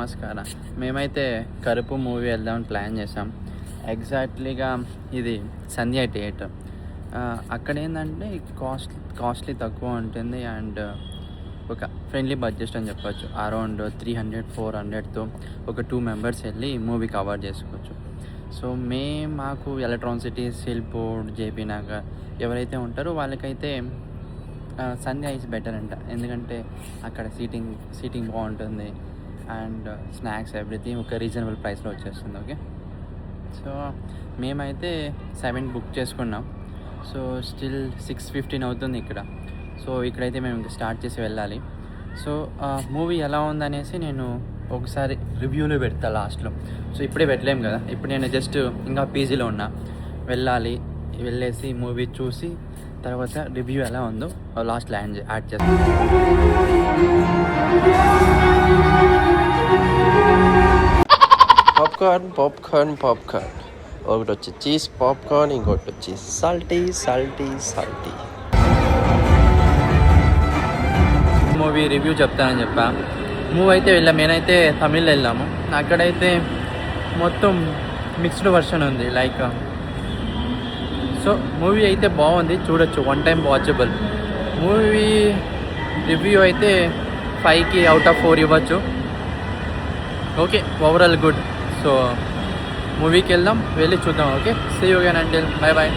నమస్కారం. మేమైతే కరుపు మూవీ వెళ్దామని ప్లాన్ చేసాం. ఎగ్జాక్ట్లీగా ఇది సంధ్య థియేటర్. అక్కడ ఏంటంటే కాస్ట్లీ తక్కువ ఉంటుంది అండ్ ఒక ఫ్రెండ్లీ బడ్జెట్ అని చెప్పొచ్చు. అరౌండ్ 300-400తో ఒక 2 మెంబర్స్ వెళ్ళి మూవీ కవర్ చేసుకోవచ్చు. సో మాకు ఎలక్ట్రానిక్ సిటీ, సిల్పోర్ట్, జేపీ నగర్ ఎవరైతే ఉంటారో వాళ్ళకైతే సంధ్య ఈజ్ బెటర్ అంట. ఎందుకంటే అక్కడ సీటింగ్ బాగుంటుంది అండ్ స్నాక్స్ ఎవ్రీథింగ్ ఒక రీజనబుల్ ప్రైస్లో వచ్చేస్తుంది. ఓకే, సో మేమైతే 7 బుక్ చేసుకున్నాం. సో స్టిల్ 6:15 అవుతుంది ఇక్కడ. సో ఇక్కడైతే మేము ఇంకా స్టార్ట్ చేసి వెళ్ళాలి. సో మూవీ ఎలా ఉందనేసి నేను ఒకసారి రివ్యూలో పెడతా లాస్ట్లో. సో ఇప్పుడే పెట్టలేము కదా, ఇప్పుడు నేను జస్ట్ ఇంకా పీజీలో ఉన్నా. వెళ్ళేసి మూవీ చూసి తర్వాత రివ్యూ ఎలా ఉందో లాస్ట్లో యాడ్ చేస్తాను. పాప్కార్న్ ఒకటి వచ్చి చీజ్ పాప్కార్న్, ఇంకోటి వచ్చి సాల్టీ. మూవీ రివ్యూ చెప్తానని చెప్పా. మూవీ అయితే నేనైతే తమిళ్లో వెళ్ళాము. అక్కడైతే మొత్తం మిక్స్డ్ వర్షన్ ఉంది. లైక్ సో మూవీ అయితే బాగుంది, చూడొచ్చు, 1 టైం వాచబుల్. మూవీ రివ్యూ అయితే 5కి అవుట్ ఆఫ్ 4 ఇవ్వచ్చు. Okay, overall good. సో మూవీకి వెళ్ళి చూద్దాం. Okay, see you again until by.